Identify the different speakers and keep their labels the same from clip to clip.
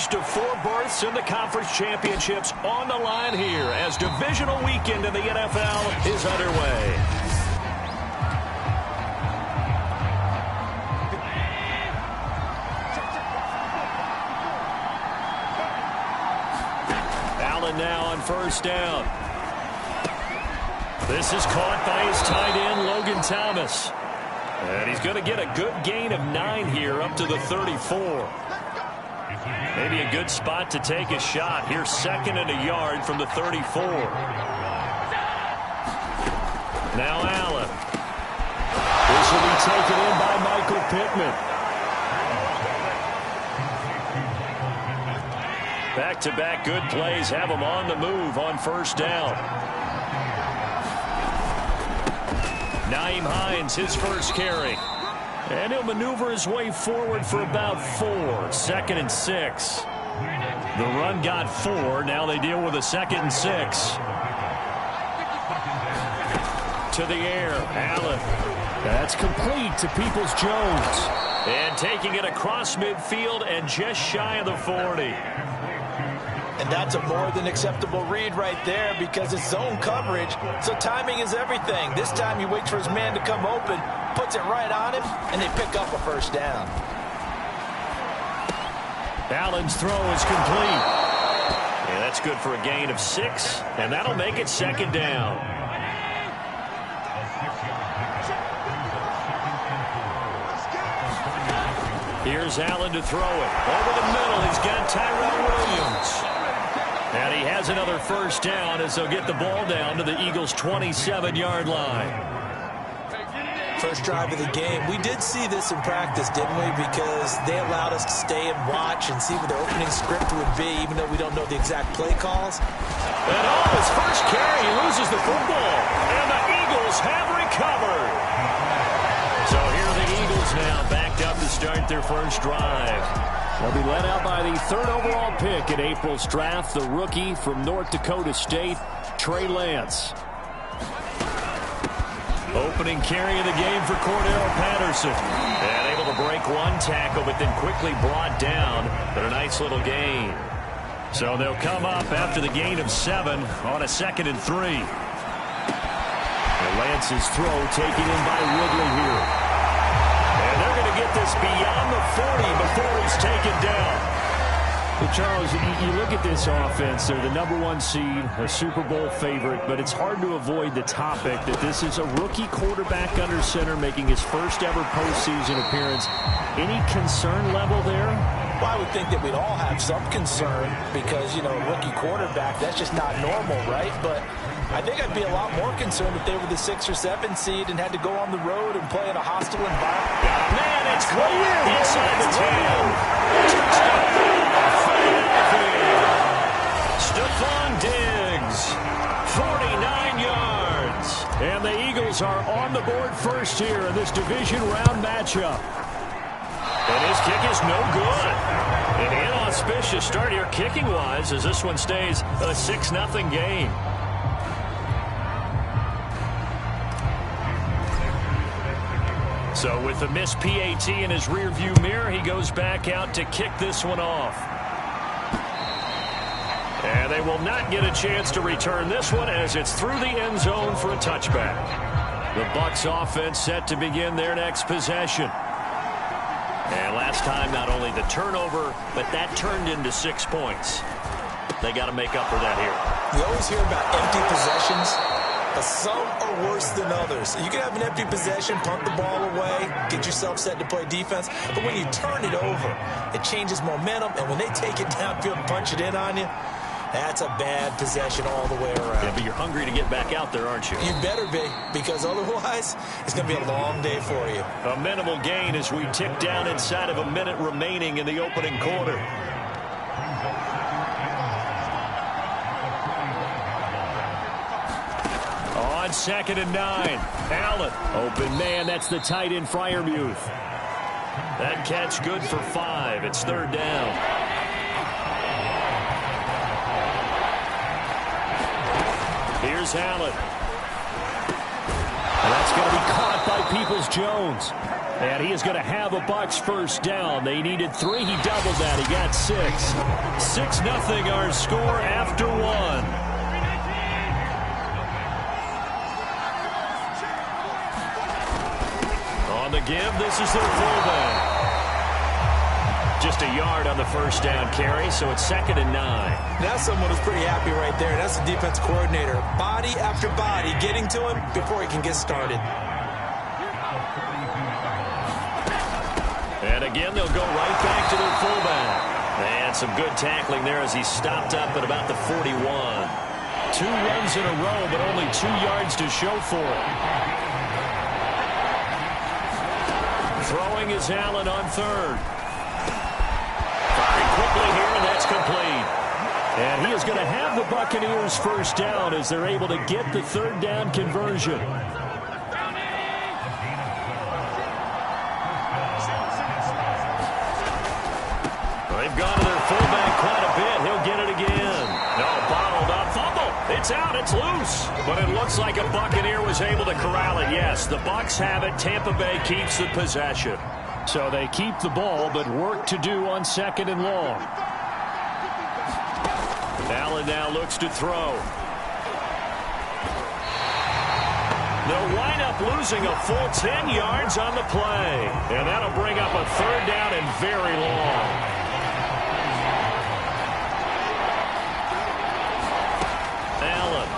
Speaker 1: first of 4 berths in the conference championships on the line here as divisional weekend in the NFL is underway. Allen now on first down. This is caught by his tight end, Logan Thomas. And he's going to get a good gain of 9 here up to the 34. Maybe a good spot to take a shot. Here's 2nd and a yard from the 34. Now Allen. This will be taken in by Michael Pittman. Back-to-back good plays have him on the move on first down. Naeem Hines, his first carry. And he'll maneuver his way forward for about 4. 2nd and 6. The run got 4. Now they deal with a 2nd and 6. To the air, Allen. That's complete to Peoples-Jones. And taking it across midfield and just shy of the 40.
Speaker 2: And that's a more than acceptable read right there because it's zone coverage, so timing is everything. This time he waits for his man to come open, puts it right on him, and they pick up a first down.
Speaker 1: Allen's throw is complete. Yeah, that's good for a gain of 6, and that'll make it 2nd down. Here's Allen to throw it. Over the middle, he's got Tyrell Williams. And he has another first down as they'll get the ball down to the Eagles' 27-yard line.
Speaker 2: First drive of the game. We did see this in practice, didn't we? Because they allowed us to stay and watch and see what the opening script would be, even though we don't know the exact play calls.
Speaker 1: And his first carry, he loses the football. And the Eagles have recovered. So here are the Eagles now backed up to start their first drive. They'll be led out by the 3rd overall pick in April's draft, the rookie from North Dakota State, Trey Lance. Opening carry of the game for Cordero Patterson. And able to break 1 tackle, but then quickly brought down. But a nice little gain. So they'll come up after the gain of 7 on a 2nd and 3. And Lance's throw taken in by Ridley here. And they're going to get this beyond the 40 before he's taken down. Well, Charles, you look at this offense. They're the #1 seed, a Super Bowl favorite, but it's hard to avoid the topic that this is a rookie quarterback under center making his first ever postseason appearance. Any concern level there?
Speaker 2: Well, I would think that we'd all have some concern because, you know, rookie quarterback, that's just not normal, right? But I think I'd be a lot more concerned if they were the 6 or 7 seed and had to go on the road and play in a hostile environment.
Speaker 1: Man, it's clear inside the 10. Touchdown. Stephon Diggs, 49 yards. And the Eagles are on the board first here in this division round matchup. And his kick is no good. An inauspicious start here kicking-wise as this one stays a 6-0 game. So with the missed PAT in his rearview mirror, he goes back out to kick this one off. And they will not get a chance to return this one as it's through the end zone for a touchback. The Bucs offense set to begin their next possession. And last time, not only the turnover, but that turned into 6 points. They got to make up for that here.
Speaker 2: You always hear about empty possessions, but some are worse than others. You can have an empty possession, punt the ball away, get yourself set to play defense, but when you turn it over, it changes momentum, and when they take it downfield and punch it in on you, that's a bad possession all the way around.
Speaker 1: Yeah, but you're hungry to get back out there, aren't you?
Speaker 2: You better be, because otherwise, it's going to be a long day for you.
Speaker 1: A minimal gain as we tick down inside of a minute remaining in the opening quarter. On 2nd and 9, Allen. Open man, that's the tight end Freiermuth. That catch good for 5. It's 3rd down. Here's Allen. And that's going to be caught by Peoples-Jones. And he is going to have a Bucs first down. They needed 3. He doubled that. He got 6. 6-0 our score after 1. On the give, this is their fullback. Just a yard on the first down carry, so it's 2nd and 9.
Speaker 2: That's someone who's pretty happy right there. That's the defense coordinator. Body after body getting to him before he can get started.
Speaker 1: And again, they'll go right back to their fullback. And some good tackling there as he stopped up at about the 41. 2 runs in a row, but only 2 yards to show for it. Throwing is Allen on 3rd. Firing quickly here, and that's complete. And he is going to have the Buccaneers first down as they're able to get the 3rd down conversion. They've gone to their fullback quite a bit. He'll get it again. No, bottled up. Fumble. It's out. It's loose. But it looks like a Buccaneer was able to corral it. Yes, the Bucs have it. Tampa Bay keeps the possession. So they keep the ball, but work to do on 2nd and long. Allen now looks to throw. They'll wind up losing a full 10 yards on the play. And that'll bring up a 3rd down and very long. Allen.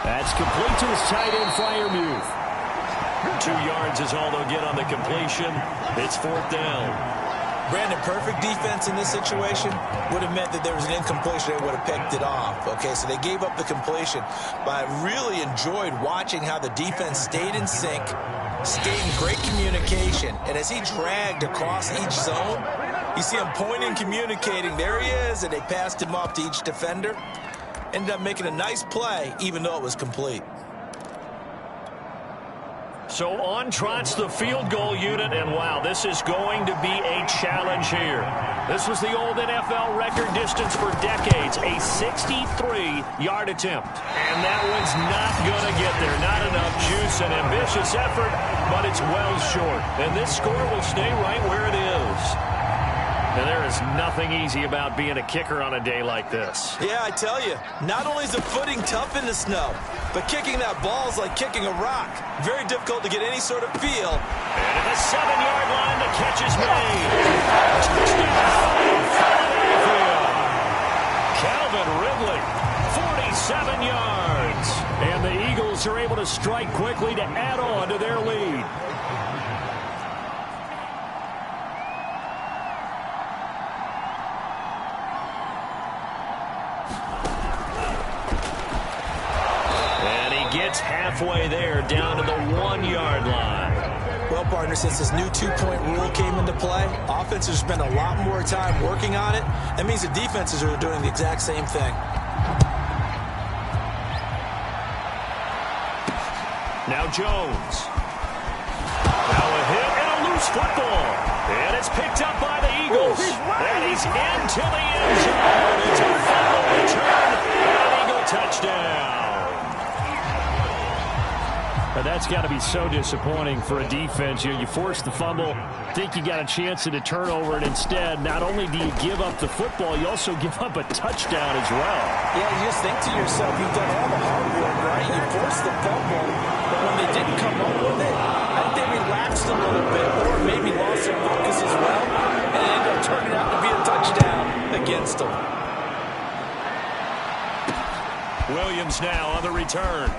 Speaker 1: That's complete to his tight end, Freiermuth. 2 yards is all they'll get on the completion. It's 4th down.
Speaker 2: Brandon, perfect defense in this situation would have meant that there was an incompletion. They would have picked it off. Okay, so they gave up the completion. But I really enjoyed watching how the defense stayed in sync, stayed in great communication. And as he dragged across each zone, you see him pointing, communicating. There he is, and they passed him off to each defender. Ended up making a nice play, even though it was complete.
Speaker 1: So on trots the field goal unit, and wow, this is going to be a challenge here. This was the old NFL record distance for decades, a 63-yard attempt. And that one's not going to get there. Not enough juice, an ambitious effort, but it's well short. And this score will stay right where it is. And there is nothing easy about being a kicker on a day like this.
Speaker 2: Yeah, I tell you, not only is the footing tough in the snow, but kicking that ball is like kicking a rock. Very difficult to get any sort of feel.
Speaker 1: And at the 7-yard line, the catch is made. Touchdown, Philadelphia. Calvin Ridley, 47 yards. And the Eagles are able to strike quickly to add on to their lead. Gets halfway there, down to the 1-yard line.
Speaker 2: Well, partner, since this new 2-point rule came into play, offenses spend a lot more time working on it. That means the defenses are doing the exact same thing.
Speaker 1: Now Jones. Now a hit and a loose football. And it's picked up by the Eagles. And he's into the end zone. It's a fumble return and an Eagle touchdown. But that's got to be so disappointing for a defense. You force the fumble, think you got a chance at a turnover, and instead, not only do you give up the football, you also give up a touchdown as well.
Speaker 2: Yeah, you just think to yourself, you've done all the hard work, right? You forced the fumble, but when they didn't come up with it, I think they relaxed a little bit, or maybe lost their focus as well, and it ended up turning out to be a touchdown against them.
Speaker 1: Williams now on the return.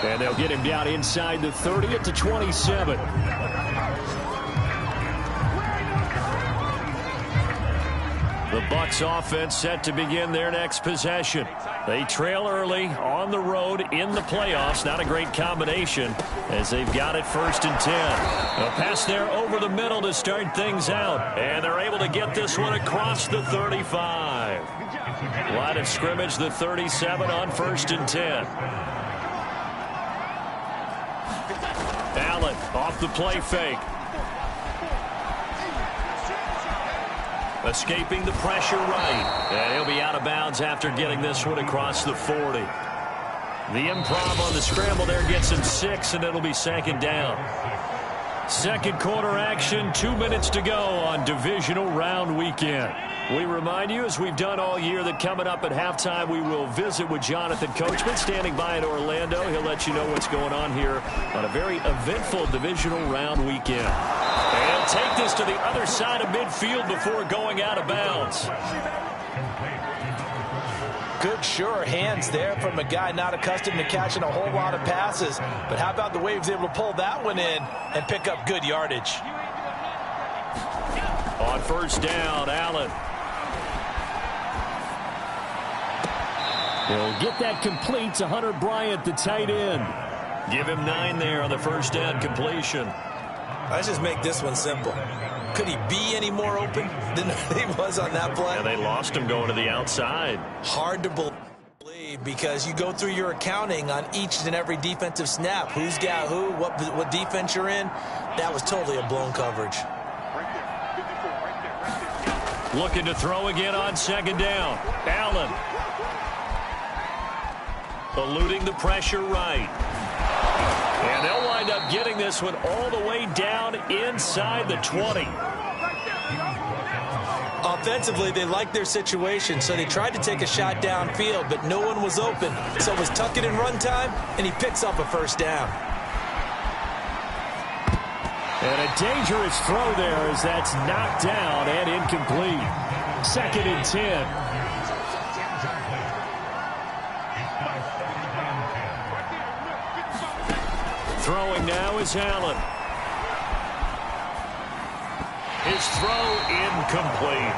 Speaker 1: And they'll get him down inside the 30 at the 27. The Bucs offense set to begin their next possession. They trail early on the road in the playoffs. Not a great combination as they've got it 1st and 10. A pass there over the middle to start things out. And they're able to get this one across the 35. Line of scrimmage, the 37 on 1st and 10. Allen off the play fake. Escaping the pressure right. And he'll be out of bounds after getting this one across the 40. The improv on the scramble there gets him 6, and it'll be second down. Second quarter action, 2 minutes to go on divisional round weekend. We remind you, as we've done all year, that coming up at halftime, we will visit with Jonathan Coachman standing by in Orlando. He'll let you know what's going on here on a very eventful divisional round weekend. And he'll take this to the other side of midfield before going out of bounds.
Speaker 2: Good, sure hands there from a guy not accustomed to catching a whole lot of passes. But how about the way he was able to pull that one in and pick up good yardage?
Speaker 1: On first down, Allen. He'll get that complete to Hunter Bryant, the tight end. Give him 9 there on the first down completion.
Speaker 2: Let's just make this one simple. Could he be any more open than he was on that play?
Speaker 1: Yeah, they lost him going to the outside.
Speaker 2: Hard to believe because you go through your accounting on each and every defensive snap. Who's got who, what defense you're in. That was totally a blown coverage.
Speaker 1: Looking to throw again on second down. Allen. Eluding the pressure right. And they'll wind up getting this one all the way down inside the 20.
Speaker 2: Offensively, they liked their situation, so they tried to take a shot downfield, but no one was open. So it was tuck it in run time, and he picks up a first down.
Speaker 1: And a dangerous throw there as that's knocked down and incomplete. Second and 10. Throwing now is Allen. His throw incomplete.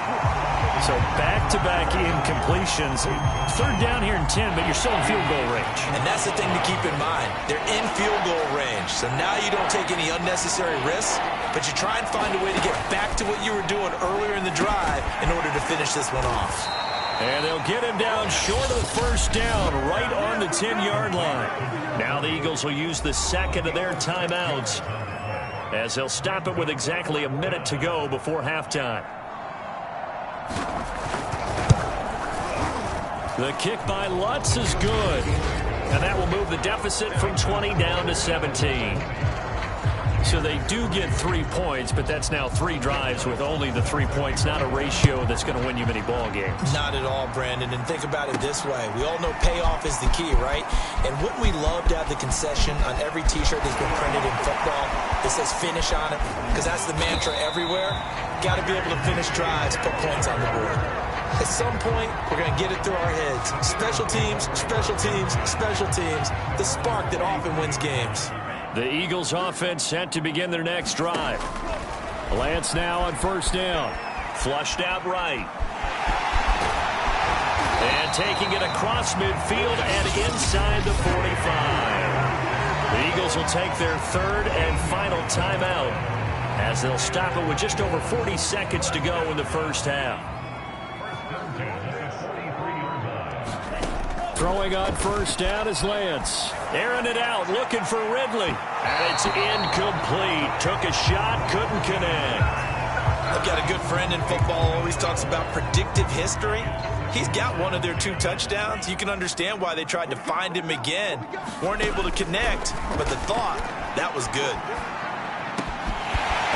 Speaker 1: So back-to-back incompletions. Third down here in 10, but you're still in field goal range.
Speaker 2: And that's the thing to keep in mind. They're in field goal range. So now you don't take any unnecessary risks, but you try and find a way to get back to what you were doing earlier in the drive in order to finish this one off.
Speaker 1: And they'll get him down short of the first down, right on the 10-yard line. Now the Eagles will use the second of their timeouts as they'll stop it with exactly a minute to go before halftime. The kick by Lutz is good. And that will move the deficit from 20 down to 17. So they do get 3 points, but that's now 3 drives with only the 3 points, not a ratio that's going to win you many ball games.
Speaker 2: Not at all, Brandon. And think about it this way. We all know payoff is the key, right? And wouldn't we love to have the concession on every T-shirt that's been printed in football that says finish on it? Because that's the mantra everywhere. Got to be able to finish drives, put points on the board. At some point, we're going to get it through our heads. Special teams, special teams, special teams. The spark that often wins games.
Speaker 1: The Eagles offense set to begin their next drive. Lance now on first down. Flushed out right. And taking it across midfield and inside the 45. The Eagles will take their third and final timeout as they'll stop it with just over 40 seconds to go in the first half. Throwing on first down is Lance. Airing it out, looking for Ridley. And it's incomplete. Took a shot, couldn't connect.
Speaker 2: I've got a good friend in football, always talks about predictive history. He's got one of their 2 touchdowns. You can understand why they tried to find him again. Weren't able to connect, but the thought, that was good.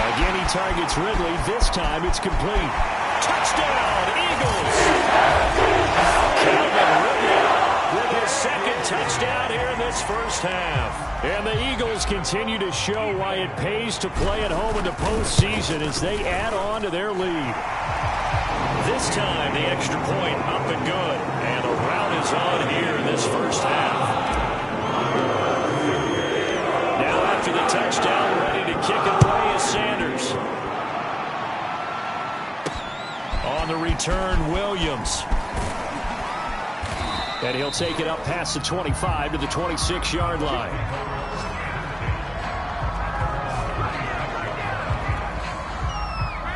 Speaker 1: Again, he targets Ridley. This time it's complete. Touchdown, Eagles! Calvin Ridley with his second touchdown here in this first half. And the Eagles continue to show why it pays to play at home in the postseason as they add on to their lead. This time, the extra point up and good. And the rout is on here in this first half. Now after the touchdown, ready to kick it away is Sanders. On the return, Williams. And he'll take it up past the 25 to the 26-yard line.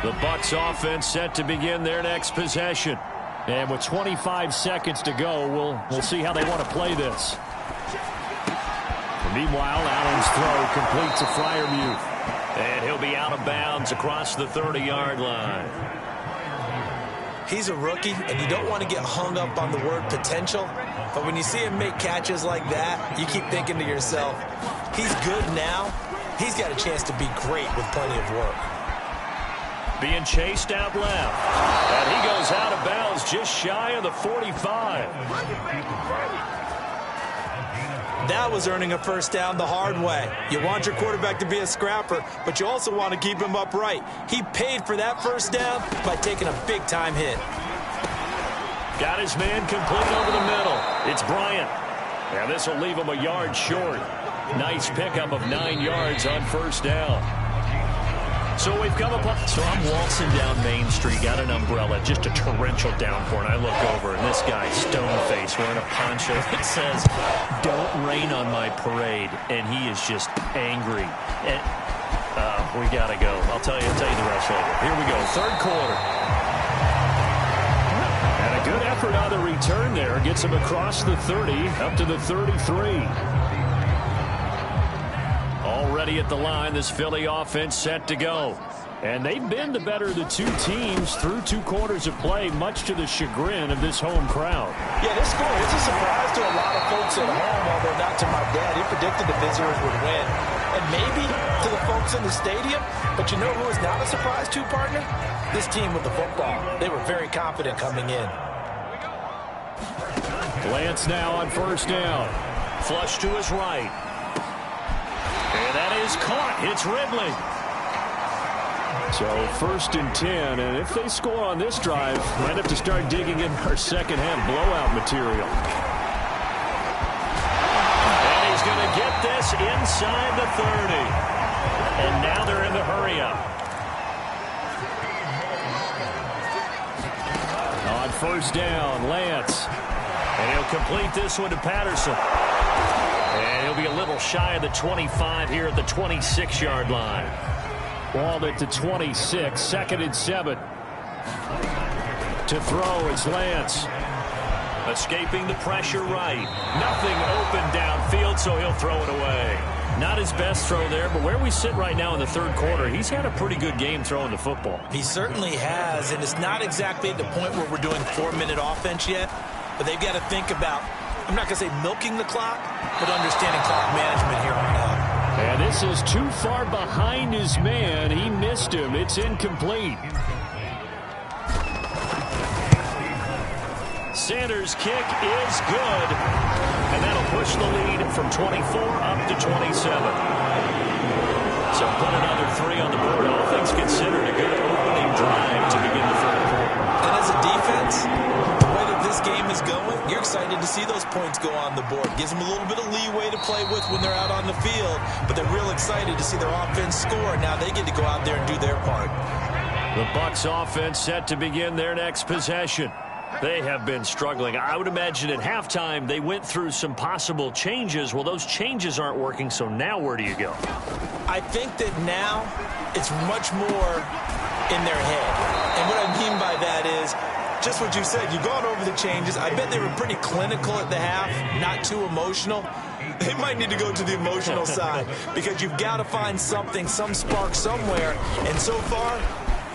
Speaker 1: The Bucs offense set to begin their next possession. And with 25 seconds to go, we'll see how they want to play this. Meanwhile, Allen's throw complete to Freiermuth. And he'll be out of bounds across the 30-yard line.
Speaker 2: He's a rookie, and you don't want to get hung up on the word potential. But when you see him make catches like that, you keep thinking to yourself, he's good now. He's got a chance to be great with plenty of work.
Speaker 1: Being chased out left. And he goes out of bounds just shy of the 45.
Speaker 2: That was earning a first down the hard way. You want your quarterback to be a scrapper, but you also want to keep him upright. He paid for that first down by taking a big-time hit.
Speaker 1: Got his man complete over the middle. It's Bryant. And this will leave him a yard short. Nice pickup of 9 yards on first down. So we've come upon... So I'm waltzing down Main Street, got an umbrella, just a torrential downpour, and I look over, and this guy's stone-faced wearing a poncho that says, "Don't rain on my parade," and he is just angry. And we got to go. I'll tell you the rest later. Here we go, third quarter. And a good effort on the return there. Gets him across the 30, up to the 33. Already at the line, this Philly offense set to go. And they've been the better of the two teams through 2 quarters of play, much to the chagrin of this home crowd.
Speaker 2: Yeah, this score is a surprise to a lot of folks at home, although not to my dad. He predicted the visitors would win. And maybe to the folks in the stadium. But you know who is not a surprise to, partner? This team with the football. They were very confident coming in.
Speaker 1: Lance now on first down. Flush to his right. And that is caught. It's Ridley. So first and 10, and if they score on this drive, might have to start digging in our second half blowout material. And he's going to get this inside the 30. And now they're in the hurry-up. On first down, Lance. And he'll complete this one to Patterson. And he'll be a little shy of the 25 here at the 26-yard line. Ball at the 26, second and 7. To throw, it's Lance. Escaping the pressure right. Nothing open downfield, so he'll throw it away. Not his best throw there, but where we sit right now in the third quarter, he's had a pretty good game throwing the football.
Speaker 2: He certainly has, and it's not exactly at the point where we're doing 4-minute offense yet, but they've got to think about, I'm not going to say milking the clock, but understanding clock management here on out.
Speaker 1: And this is too far behind his man. He missed him. It's incomplete. Sanders' kick is good. And that'll push the lead from 24 up to 27. So put another 3 on the board. All things considered, a good opening drive to begin the third quarter.
Speaker 2: And as a defense, the way that this game is going, you're excited to see those points go on the board. Gives them a little bit of leeway to play with when they're out on the field, but they're real excited to see their offense score. Now they get to go out there and do their part.
Speaker 1: The Bucs offense set to begin their next possession. They have been struggling. I would imagine at halftime they went through some possible changes. Well, those changes aren't working, so now where do you go?
Speaker 2: I think that now it's much more in their head. And what I mean by that is just what you said. You've gone over the changes. I bet they were pretty clinical at the half, not too emotional. They might need to go to the emotional side because you've got to find something, some spark somewhere. And so far,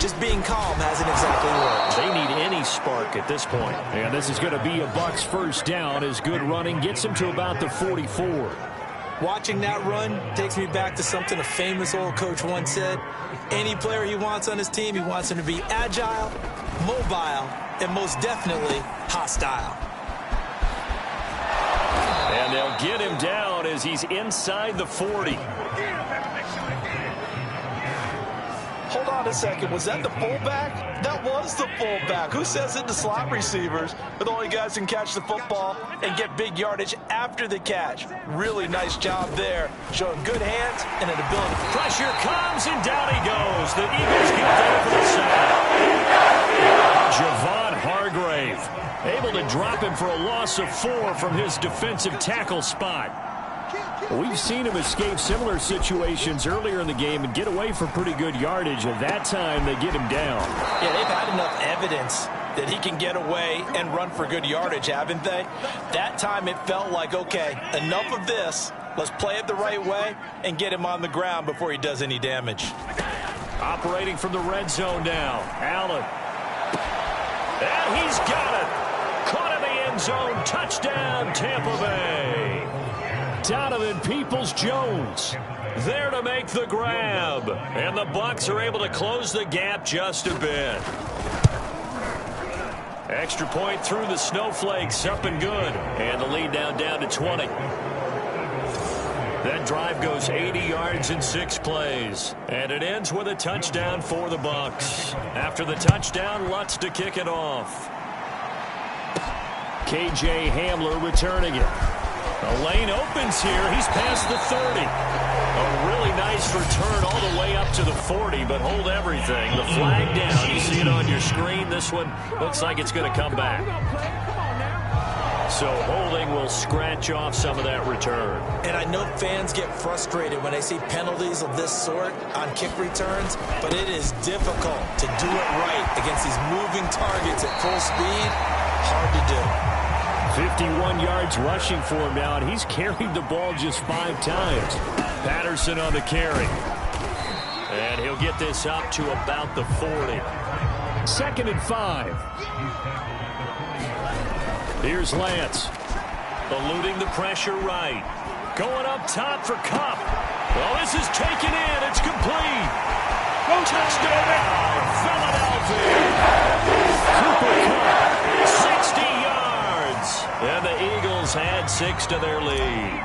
Speaker 2: just being calm hasn't exactly worked.
Speaker 1: They need any spark at this point. And this is going to be a Bucs first down as good running gets them to about the 44.
Speaker 2: Watching that run takes me back to something a famous old coach once said. Any player he wants on his team, he wants him to be agile, mobile, and most definitely hostile.
Speaker 1: And they'll get him down as he's inside the 40.
Speaker 2: Hold on a second. Was that the fullback? That was the fullback. Who says it to slot receivers? But the only guys can catch the football and get big yardage after the catch. Really nice job there. Showing good hands and an ability.
Speaker 1: Pressure comes and down he goes. The Eagles get there for the sack. Javon Hargrave able to drop him for a loss of 4 from his defensive tackle spot. We've seen him escape similar situations earlier in the game and get away for pretty good yardage. At that time, they get him down.
Speaker 2: Yeah, they've had enough evidence that he can get away and run for good yardage, haven't they? That time it felt like, okay, enough of this. Let's play it the right way and get him on the ground before he does any damage.
Speaker 1: Operating from the red zone now. Allen. And he's got it. Caught in the end end zone. Touchdown, Tampa Bay. Donovan Peoples-Jones there to make the grab. And the Bucs are able to close the gap just a bit. Extra point through the snowflakes, up and good. And the lead down to 20. That drive goes 80 yards in 6 plays. And it ends with a touchdown for the Bucs. After the touchdown, Lutz to kick it off. K.J. Hamler returning it. The lane opens here. He's past the 30. A really nice return all the way up to the 40, but hold everything. The flag down. You see it on your screen. This one looks like it's going to come back. So holding will scratch off some of that return.
Speaker 2: And I know fans get frustrated when they see penalties of this sort on kick returns, but it is difficult to do it right against these moving targets at full speed. Hard to do.
Speaker 1: 51 yards rushing for him now, and he's carried the ball just 5 times. Patterson on the carry. And he'll get this up to about the 40. 2nd and 5. Here's Lance. Eluding the pressure right. Going up top for Kupp. Well, this is taken in. It's complete. Touchdown, Philadelphia. Cooper Kupp, 60 yards. And the Eagles add 6 to their lead.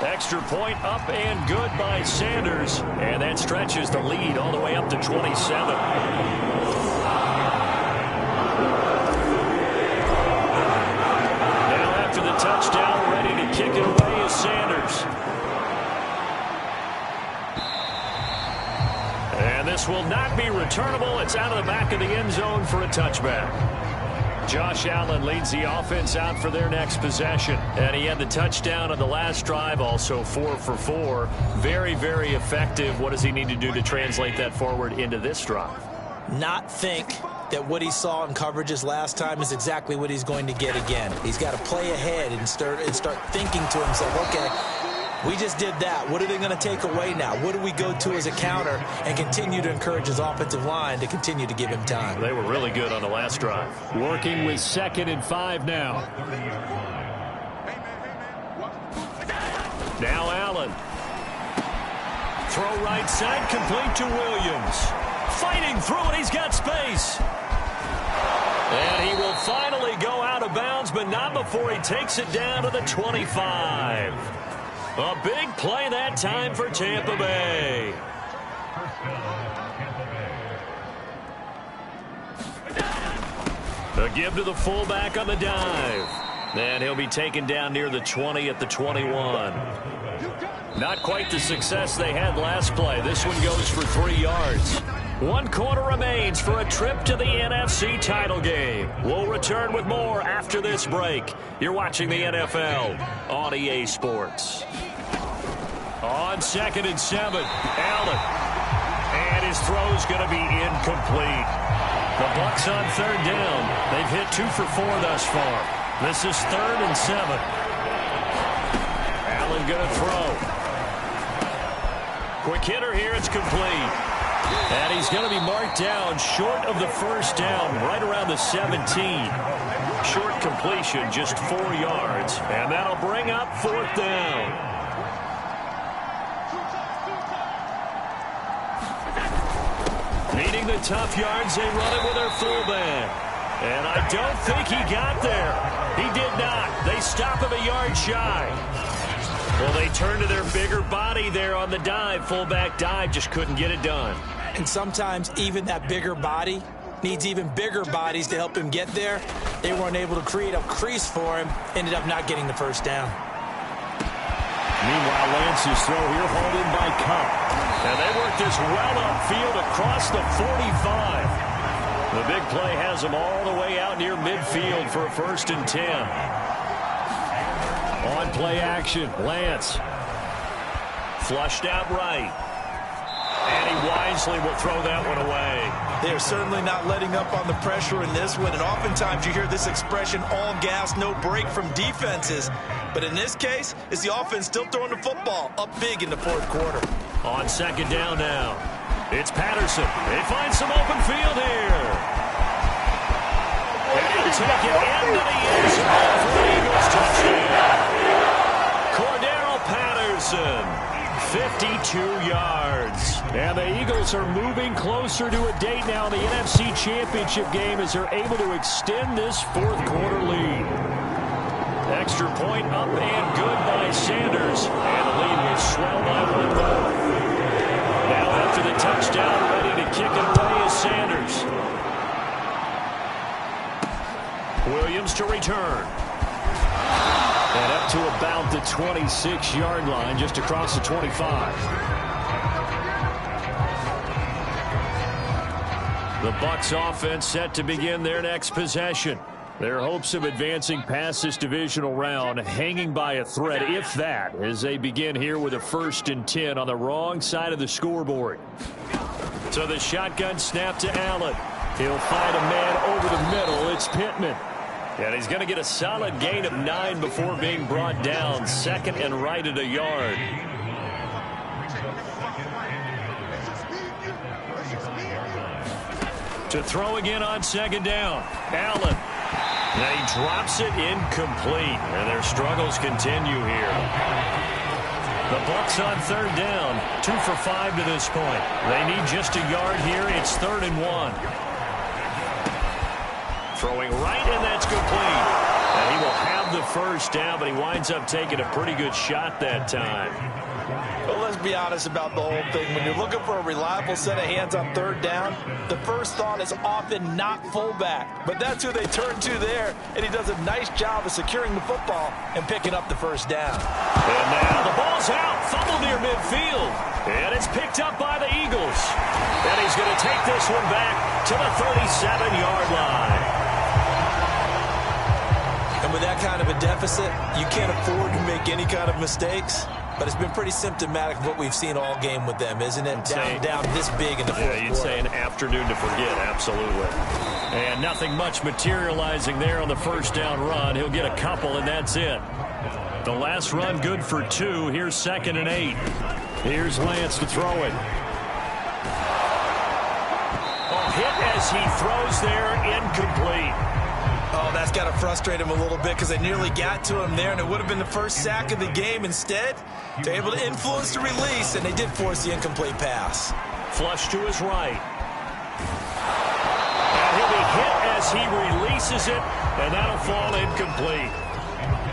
Speaker 1: Extra point up and good by Sanders. And that stretches the lead all the way up to 27. Touchdown, ready to kick it away is Sanders. And this will not be returnable. It's out of the back of the end zone for a touchback. Josh Allen leads the offense out for their next possession. And he had the touchdown on the last drive, also 4 for 4. Very, very effective. What does he need to do to translate that forward into this drive?
Speaker 2: Not think that what he saw in coverages last time is exactly what he's going to get again. He's got to play ahead and start thinking to himself, okay, we just did that. What are they going to take away now? What do we go to as a counter? And continue to encourage his offensive line to continue to give him time.
Speaker 1: They were really good on the last drive. Working with 2nd and 5 now. Now Allen. Throw right side, complete to Williams. Fighting through it, he's got space. And he will finally go out of bounds, but not before he takes it down to the 25. A big play that time for Tampa Bay. A give to the fullback on the dive. And he'll be taken down near the 20 at the 21. Not quite the success they had last play. This one goes for 3 yards. 1 quarter remains for a trip to the NFC title game. We'll return with more after this break. You're watching the NFL on EA Sports. On 2nd and 7, Allen. And his throw's going to be incomplete. The Bucs on 3rd down. They've hit 2 for 4 thus far. This is 3rd and 7. Allen going to throw. Quick hitter here, it's complete. And he's going to be marked down short of the 1st down, right around the 17. Short completion, just 4 yards. And that'll bring up 4th down. Needing the tough yards, they run it with their fullback. And I don't think he got there. He did not. They stop him a yard shy. Well, they turn to their bigger body there on the dive. Fullback dive, just couldn't get it done.
Speaker 2: And sometimes even that bigger body needs even bigger bodies to help him get there. They weren't able to create a crease for him. Ended up not getting the 1st down.
Speaker 1: Meanwhile, Lance's throw here hauled in by Kupp. And they work this well upfield across the 45. The big play has them all the way out near midfield for a 1st and 10. On play action, Lance. Flushed out right. And he wisely will throw that one away.
Speaker 2: They're certainly not letting up on the pressure in this one. And oftentimes you hear this expression, all gas, no break from defenses. But in this case, it's the offense still throwing the football up big in the 4th quarter.
Speaker 1: On 2nd down now. It's Patterson. They find some open field here. take it into the end zone for an Eagles touchdown. Cordero Patterson, 52 yards. And the Eagles are moving closer to a date now in the NFC Championship game as they're able to extend this fourth quarter lead. Extra point up and good by Sanders. And the lead will swell by one more. Now after the touchdown, ready to kick it away is Sanders. Williams to return. And up to about the 26-yard line, just across the 25. The Bucs offense set to begin their next possession. Their hopes of advancing past this divisional round hanging by a thread, if that, as they begin here with a 1st and 10 on the wrong side of the scoreboard. So the shotgun snap to Allen. He'll find a man over the middle. It's Pittman. And he's going to get a solid gain of 9 before being brought down. 2nd and right at a yard. To throw again on 2nd down. Allen. Now he drops it incomplete. And their struggles continue here. The Bucs on 3rd down. 2 for 5 to this point. They need just a yard here. It's 3rd and 1. Throwing right, and that's complete. And he will have the first down, but he winds up taking a pretty good shot that time.
Speaker 2: Well, let's be honest about the whole thing. When you're looking for a reliable set of hands on 3rd down, the first thought is often not fullback. But that's who they turn to there, and he does a nice job of securing the football and picking up the first down.
Speaker 1: And now the ball's out, fumble near midfield. And it's picked up by the Eagles. And he's going to take this one back to the 37-yard line.
Speaker 2: And with that kind of a deficit, you can't afford to make any kind of mistakes. But it's been pretty symptomatic of what we've seen all game with them, isn't it? Down this big in the fourth quarter.
Speaker 1: You'd say an afternoon to forget, absolutely. And nothing much materializing there on the first down run. He'll get a couple, and that's it. The last run good for 2. Here's 2nd and 8. Here's Lance to throw it. Hit as he throws there, incomplete.
Speaker 2: Oh, that's got to frustrate him a little bit because they nearly got to him there, and it would have been the first sack of the game. Instead, they're able to influence the release, and they did force the incomplete pass.
Speaker 1: Flush to his right. And he'll be hit as he releases it, and that'll fall incomplete.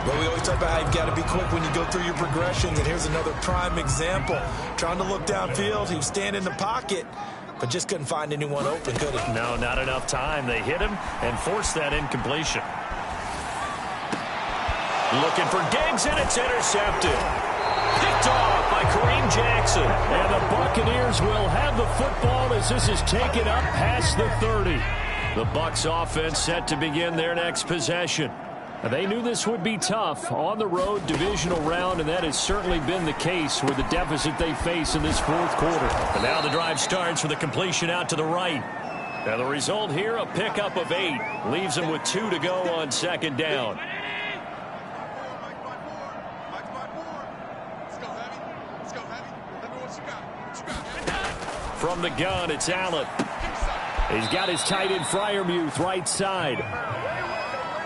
Speaker 2: But we always talk about how you've got to be quick when you go through your progressions, and here's another prime example. Trying to look downfield, he was standing in the pocket, but just couldn't find anyone open, could he?
Speaker 1: No, not enough time. They hit him and forced that incompletion. Looking for Diggs, and it's intercepted. Picked off by Kareem Jackson. And the Buccaneers will have the football as this is taken up past the 30. The Bucs offense set to begin their next possession. They knew this would be tough on the road divisional round, and that has certainly been the case with the deficit they face in this fourth quarter. And now the drive starts with a completion out to the right. Now the result here, a pickup of 8. Leaves them with 2 to go on 2nd down. From the gun, it's Allen. He's got his tight end Freiermuth right side.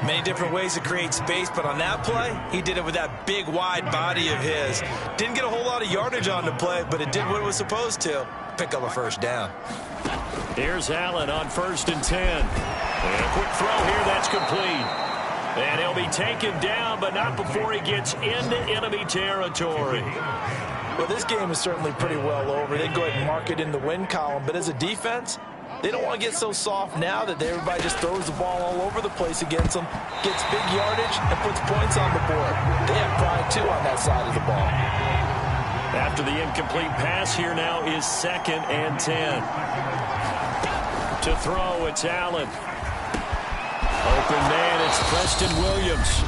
Speaker 2: Many different ways to create space, but on that play, he did it with that big, wide body of his. Didn't get a whole lot of yardage on the play, but it did what it was supposed to. Pick up a first down.
Speaker 1: Here's Allen on 1st and 10. And a quick throw here, that's complete. And he'll be taken down, but not before he gets into enemy territory.
Speaker 2: Well, this game is certainly pretty well over. They go ahead and mark it in the win column, but as a defense, they don't want to get so soft now that everybody just throws the ball all over the place against them, gets big yardage, and puts points on the board. They have pride, too, on that side of the ball.
Speaker 1: After the incomplete pass, here now is 2nd and 10. To throw, it's Allen. Open man, it's Preston Williams.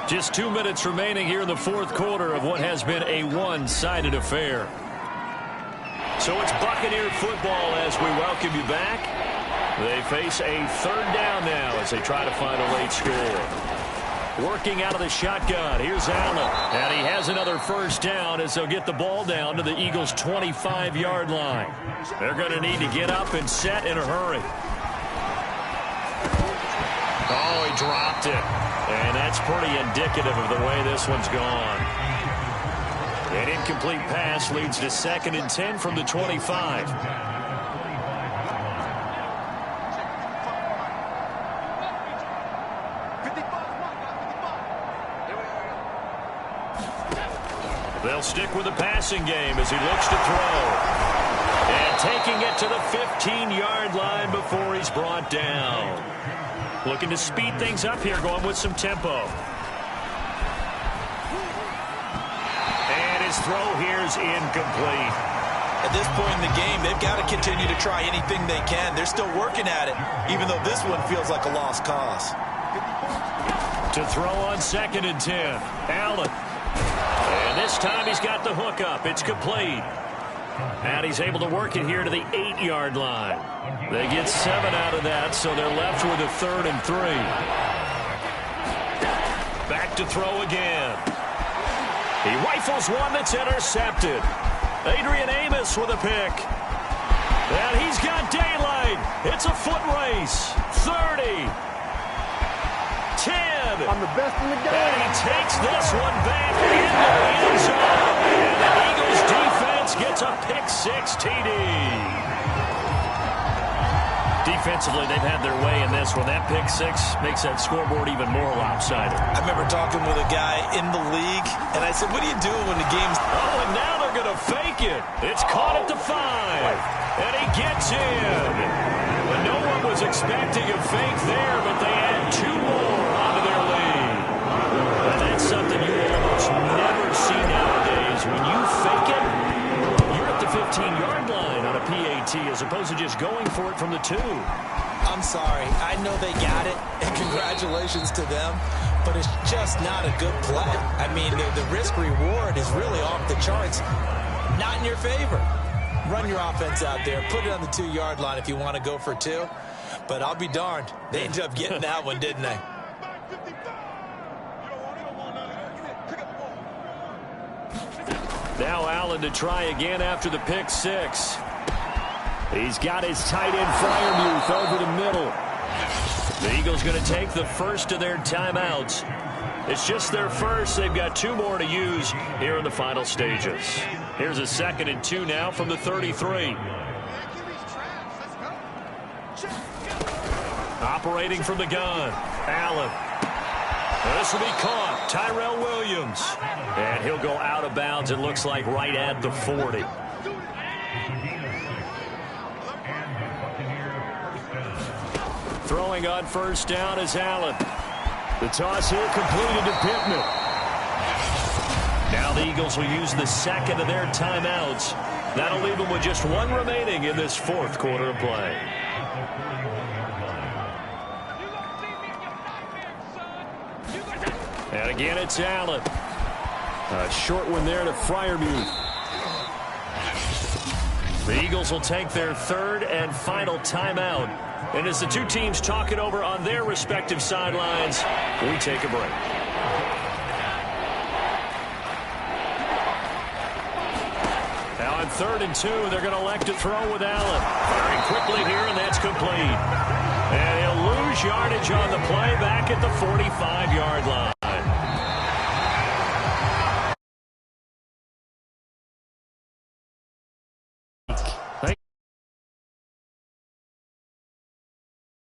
Speaker 1: Just 2 minutes remaining here in the fourth quarter of what has been a one-sided affair. So it's Buccaneer football as we welcome you back. They face a 3rd down now as they try to find a late score. Working out of the shotgun, here's Allen. And he has another first down as they'll get the ball down to the Eagles' 25-yard line. They're going to need to get up and set in a hurry. Oh, he dropped it. And that's pretty indicative of the way this one's gone. An incomplete pass leads to 2nd and 10 from the 25. They'll stick with the passing game as he looks to throw. And taking it to the 15-yard line before he's brought down. Looking to speed things up here, going with some tempo. And his throw here is incomplete.
Speaker 2: At this point in the game, they've got to continue to try anything they can. They're still working at it, even though this one feels like a lost cause.
Speaker 1: To throw on 2nd and 10. Allen. And this time he's got the hook up. It's complete. And he's able to work it here to the 8-yard line. They get 7 out of that, so they're left with a 3rd and 3. Back to throw again. He rifles one that's intercepted. Adrian Amos with a pick. And he's got daylight. It's a foot race. 30. 10.
Speaker 3: I'm the best in the game.
Speaker 1: And he takes this one back into the end zone. And the Eagles defense gets a pick-6 TD. Defensively, they've had their way in this one. That pick-6 makes that scoreboard even more lopsided.
Speaker 2: I remember talking with a guy in the league, and I said, what do you do when the game's...
Speaker 1: Oh, and now they're going to fake it. It's caught at the 5. And he gets in. But no one was expecting a fake there, but they add 2 more onto their lead. And that's something you almost never see nowadays. When you fake it, you're at the 15-yard line on a PAT as opposed to just going for it from the 2.
Speaker 2: I'm sorry. I know they got it, and congratulations to them, but it's just not a good play. I mean, the risk-reward is really off the charts. Not in your favor. Run your offense out there. Put it on the 2-yard line if you want to go for 2. But I'll be darned. They ended up getting that one, didn't they?
Speaker 1: Now Allen to try again after the pick-6. He's got his tight end Freiermuth over the middle. The Eagles going to take the first of their timeouts. It's just their first. They've got 2 more to use here in the final stages. Here's a 2nd and 2 now from the 33. Operating from the gun. Allen. This will be caught. Tyrell Williams. And he'll go out of bounds, it looks like, right at the 40. Throwing on first down is Allen. The toss here completed to Pittman. Now the Eagles will use the 2nd of their timeouts. That'll leave them with just 1 remaining in this 4th quarter of play. And again, it's Allen. A short one there to Freiermuth. The Eagles will take their 3rd and final timeout. And as the 2 teams talk it over on their respective sidelines, we take a break. Now on 3rd and 2, they're going to elect to throw with Allen. Firing quickly here, and that's complete. And he'll lose yardage on the play back at the 45-yard line.